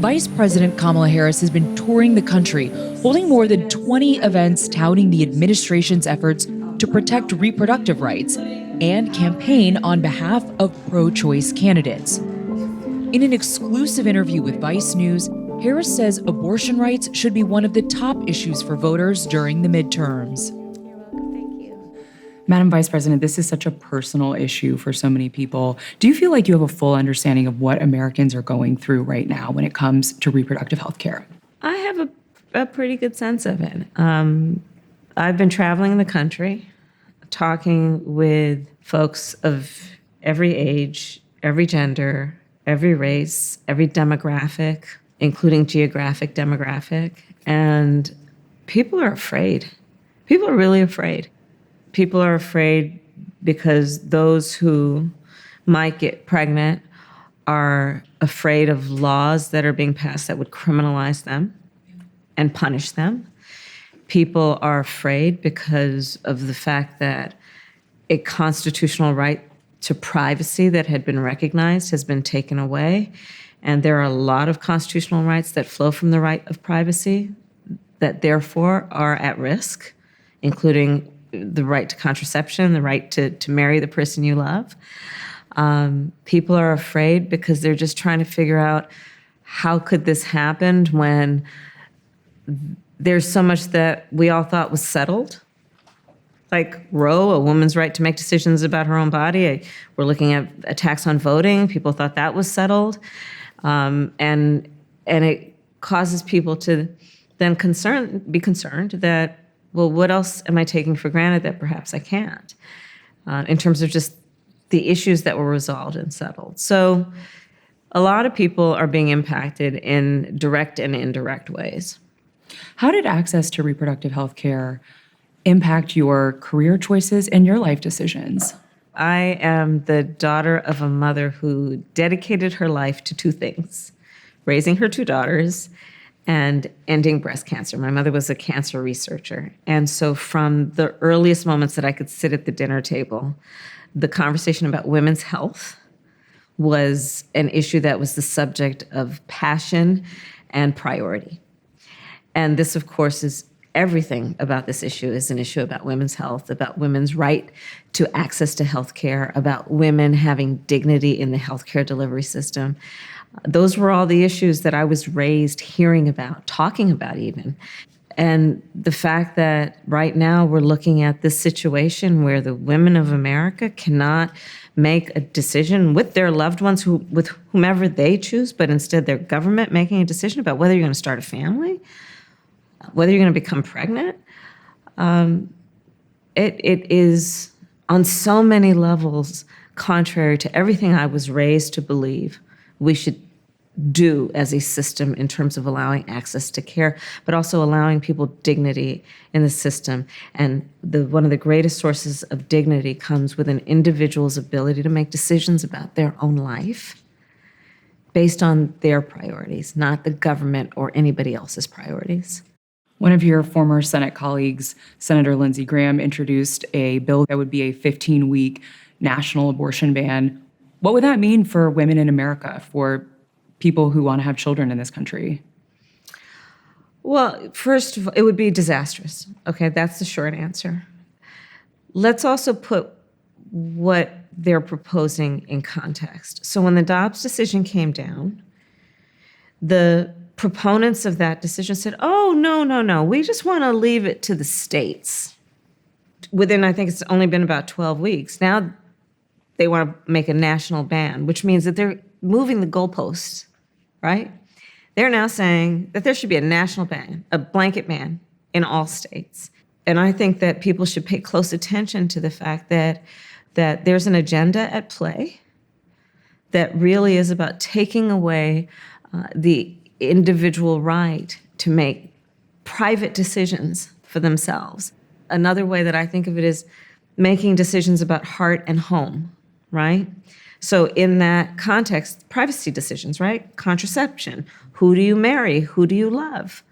Vice President Kamala Harris has been touring the country, holding more than 20 events touting the administration's efforts to protect reproductive rights and campaign on behalf of pro-choice candidates. In an exclusive interview with Vice News, Harris says abortion rights should be one of the top issues for voters during the midterms. You're welcome. Thank you. Madam Vice President, this is such a personal issue for so many people. Do you feel like you have a full understanding of what Americans are going through right now when it comes to reproductive health care? I have a pretty good sense of it. I've been traveling the country, talking with folks of every age, every gender, every race, every demographic, including geographic demographic. And people are afraid. People are really afraid. People are afraid because those who might get pregnant are afraid of laws that are being passed that would criminalize them and punish them. People are afraid because of the fact that a constitutional right to privacy that had been recognized has been taken away. And there are a lot of constitutional rights that flow from the right of privacy that therefore are at risk, including the right to contraception, the right to marry the person you love. People are afraid because they're just trying to figure out how could this happen when there's so much that we all thought was settled. Like Roe, a woman's right to make decisions about her own body. We're looking at attacks on voting. People thought that was settled. And it causes people to then be concerned that, well, what else am I taking for granted that perhaps I can't, in terms of just the issues that were resolved and settled. So a lot of people are being impacted in direct and indirect ways. How did access to reproductive health care impact your career choices and your life decisions? I am the daughter of a mother who dedicated her life to two things: raising her two daughters and ending breast cancer. My mother was a cancer researcher. And so from the earliest moments that I could sit at the dinner table, the conversation about women's health was an issue that was the subject of passion and priority. And this, of course, is everything about this issue is an issue about women's health, about women's right to access to health care, about women having dignity in the healthcare delivery system. Those were all the issues that I was raised hearing about, talking about even. And the fact that right now we're looking at this situation where the women of America cannot make a decision with their loved ones, with whomever they choose, but instead their government making a decision about whether you're going to start a family, whether you're going to become pregnant. It is on so many levels contrary to everything I was raised to believe we should do as a system in terms of allowing access to care, but also allowing people dignity in the system. And one of the greatest sources of dignity comes with an individual's ability to make decisions about their own life based on their priorities, not the government or anybody else's priorities. One of your former Senate colleagues, Senator Lindsey Graham, introduced a bill that would be a 15-week national abortion ban. What would that mean for women in America, for people who want to have children in this country? Well, first of all, it would be disastrous. Okay, that's the short answer. Let's also put what they're proposing in context. So when the Dobbs decision came down, the proponents of that decision said, oh, no, we just want to leave it to the states. Within, I think it's only been about 12 weeks. Now they want to make a national ban, which means that they're moving the goalposts, right? They're now saying that there should be a national ban, a blanket ban in all states. And I think that people should pay close attention to the fact that there's an agenda at play that really is about taking away the individual right to make private decisions for themselves. Another way that I think of it is making decisions about heart and home, right? So in that context, privacy decisions, right? Contraception, who do you marry, who do you love?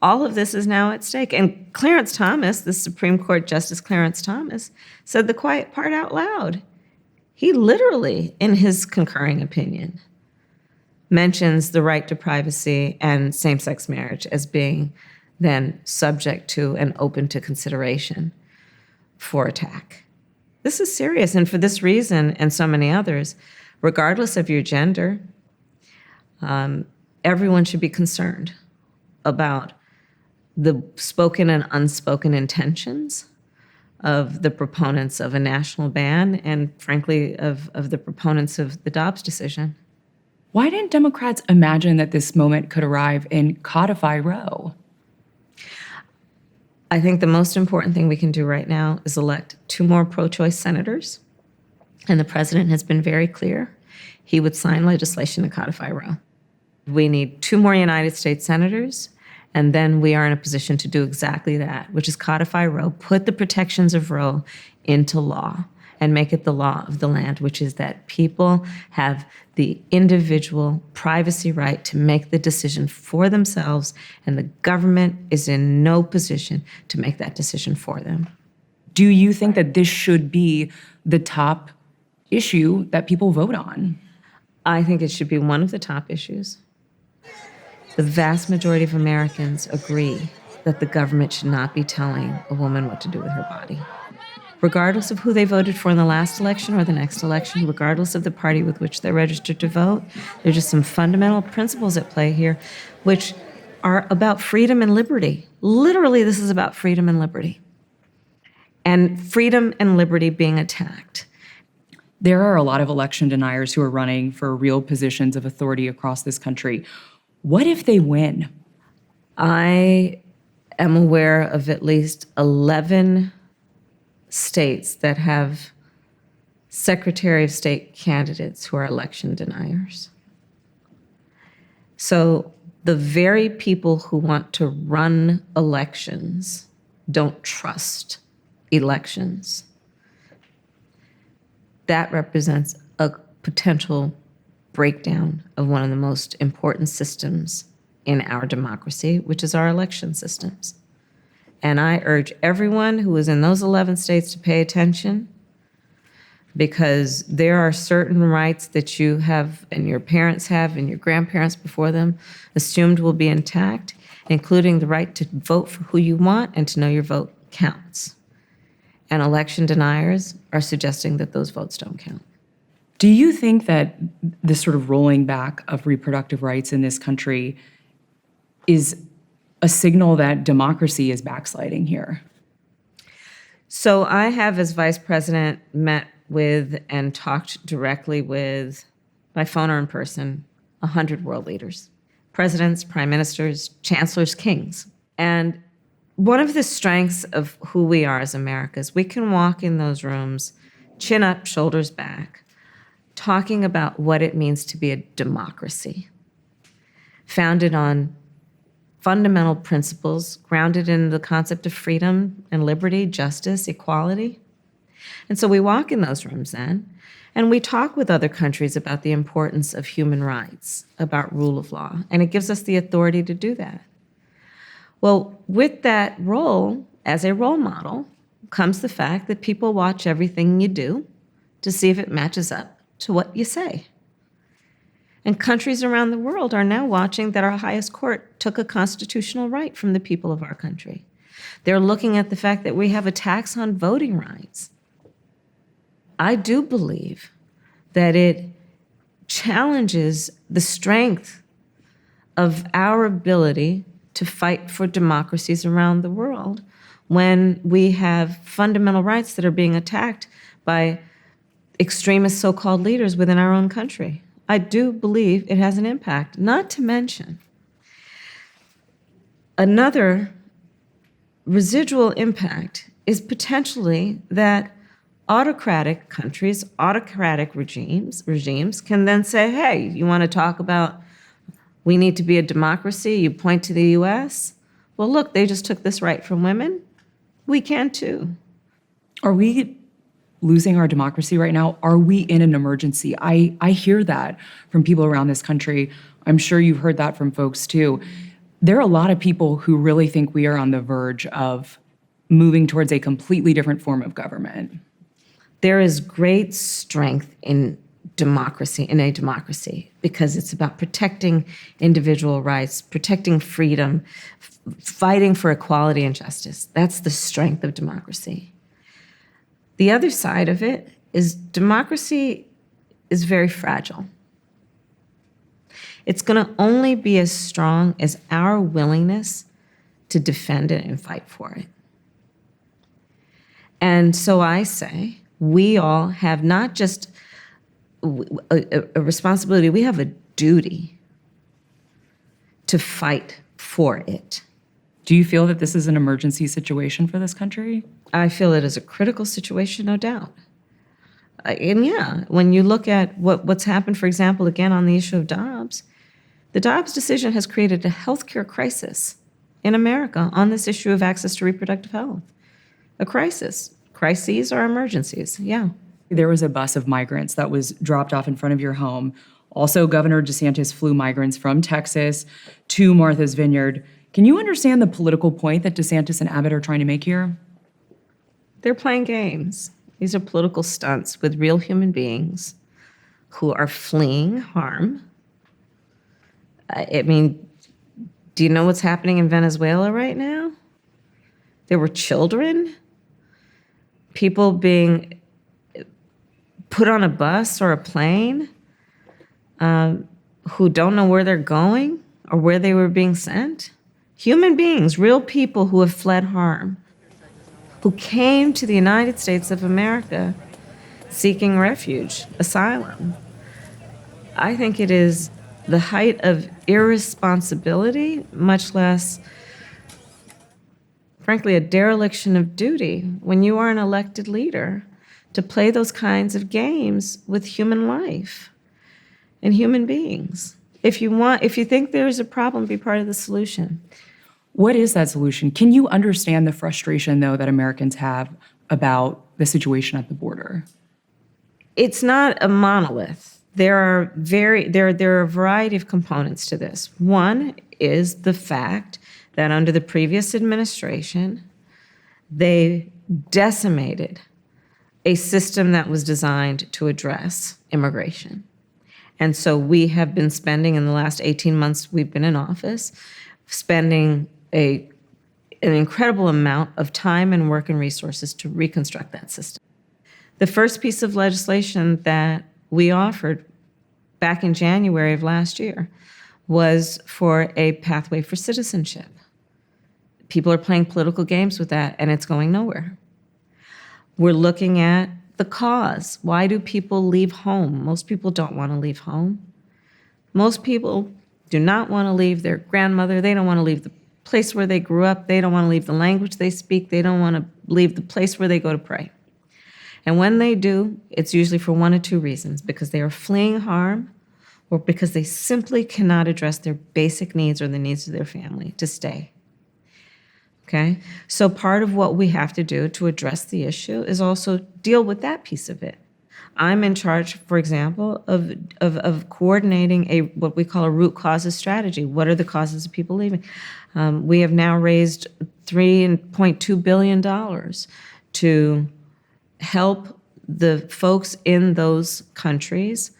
All of this is now at stake. And Clarence Thomas, the Supreme Court Justice Clarence Thomas, said the quiet part out loud. He literally, in his concurring opinion, mentions the right to privacy and same-sex marriage as being then subject to and open to consideration for attack. This is serious, and for this reason and so many others, regardless of your gender, everyone should be concerned about the spoken and unspoken intentions of the proponents of a national ban and, frankly, of the proponents of the Dobbs decision. Why didn't Democrats imagine that this moment could arrive and codify Roe? I think the most important thing we can do right now is elect 2 more pro-choice senators, and the president has been very clear he would sign legislation to codify Roe. We need 2 more United States senators, and then we are in a position to do exactly that, which is codify Roe, put the protections of Roe into law, and make it the law of the land, which is that people have the individual privacy right to make the decision for themselves, and the government is in no position to make that decision for them. Do you think that this should be the top issue that people vote on? I think it should be one of the top issues. The vast majority of Americans agree that the government should not be telling a woman what to do with her body. Regardless of who they voted for in the last election or the next election, regardless of the party with which they're registered to vote, there's just some fundamental principles at play here, which are about freedom and liberty. Literally, this is about freedom and liberty. And freedom and liberty being attacked. There are a lot of election deniers who are running for real positions of authority across this country. What if they win? I am aware of at least 11 states that have Secretary of State candidates who are election deniers. So the very people who want to run elections don't trust elections. That represents a potential breakdown of one of the most important systems in our democracy, which is our election systems. And I urge everyone who is in those 11 states to pay attention, because there are certain rights that you have and your parents have and your grandparents before them assumed will be intact, including the right to vote for who you want and to know your vote counts. And election deniers are suggesting that those votes don't count. Do you think that this sort of rolling back of reproductive rights in this country is a signal that democracy is backsliding here? So I have, as vice president, met with and talked directly with, by phone or in person, 100 world leaders, presidents, prime ministers, chancellors, kings. And one of the strengths of who we are as America is we can walk in those rooms, chin up, shoulders back, talking about what it means to be a democracy, founded on fundamental principles grounded in the concept of freedom and liberty, justice, equality. And so we walk in those rooms then, and we talk with other countries about the importance of human rights, about rule of law, and it gives us the authority to do that. Well, with that role, as a role model, comes the fact that people watch everything you do to see if it matches up to what you say. And countries around the world are now watching that our highest court took a constitutional right from the people of our country. They're looking at the fact that we have a tax on voting rights. I do believe that it challenges the strength of our ability to fight for democracies around the world when we have fundamental rights that are being attacked by extremist so-called leaders within our own country. I do believe it has an impact, not to mention another residual impact is potentially that autocratic countries, autocratic regimes can then say, hey, you want to talk about we need to be a democracy? You point to the US? Well, look, they just took this right from women. We can too. Are we losing our democracy right now? Are we in an emergency? I hear that from people around this country. I'm sure you've heard that from folks too. There are a lot of people who really think we are on the verge of moving towards a completely different form of government. There is great strength in democracy in a democracy, because it's about protecting individual rights, protecting freedom, fighting for equality and justice. That's the strength of democracy. The other side of it is democracy is very fragile. It's going to only be as strong as our willingness to defend it and fight for it. And so I say, we all have not just a responsibility, we have a duty to fight for it. Do you feel that this is an emergency situation for this country? I feel it is a critical situation, no doubt. And yeah, when you look at what's happened, for example, again, on the issue of Dobbs, the Dobbs decision has created a healthcare crisis in America on this issue of access to reproductive health. A crisis. Crises are emergencies, yeah. There was a bus of migrants that was dropped off in front of your home. Also, Governor DeSantis flew migrants from Texas to Martha's Vineyard. Can you understand the political point that DeSantis and Abbott are trying to make here? They're playing games. These are political stunts with real human beings who are fleeing harm. I mean, do you know what's happening in Venezuela right now? There were children, people being put on a bus or a plane who don't know where they're going or where they were being sent. Human beings, real people who have fled harm, who came to the United States of America seeking refuge, asylum. I think it is the height of irresponsibility, much less, frankly, a dereliction of duty when you are an elected leader to play those kinds of games with human life and human beings. If you think there's a problem, be part of the solution. What is that solution? Can you understand the frustration, though, that Americans have about the situation at the border? It's not a monolith. There are a variety of components to this. One is the fact that under the previous administration, they decimated a system that was designed to address immigration. And so we have been spending, in the last 18 months we've been in office, spending an incredible amount of time and work and resources to reconstruct that system. The first piece of legislation that we offered back in January of last year was for a pathway for citizenship. People are playing political games with that, and it's going nowhere. We're looking at the cause. Why do people leave home? Most people don't want to leave home. Most people do not want to leave their grandmother. They don't want to leave the place where they grew up. They don't want to leave the language they speak. They don't want to leave the place where they go to pray. And when they do, it's usually for one of two reasons: because they are fleeing harm, or because they simply cannot address their basic needs or the needs of their family to stay. Okay? So part of what we have to do to address the issue is also deal with that piece of it. I'm in charge, for example, of coordinating what we call a root causes strategy. What are the causes of people leaving? We have now raised $3.2 billion to help the folks in those countries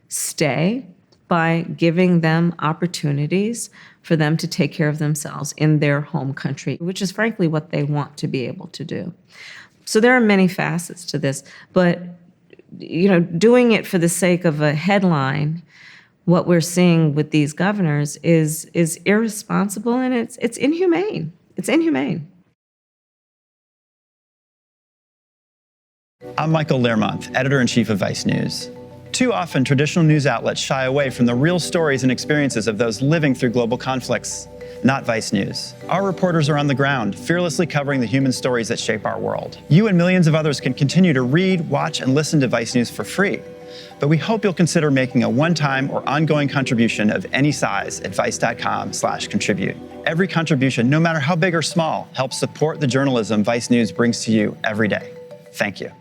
stay by giving them opportunities for them to take care of themselves in their home country, which is frankly what they want to be able to do. So there are many facets to this, but doing it for the sake of a headline, what we're seeing with these governors is irresponsible, and it's inhumane. It's inhumane. I'm Michael Learmonth, editor-in-chief of Vice News. Too often, traditional news outlets shy away from the real stories and experiences of those living through global conflicts. Not Vice News. Our reporters are on the ground, fearlessly covering the human stories that shape our world. You and millions of others can continue to read, watch, and listen to Vice News for free. But we hope you'll consider making a one-time or ongoing contribution of any size at vice.com/contribute. Every contribution, no matter how big or small, helps support the journalism Vice News brings to you every day. Thank you.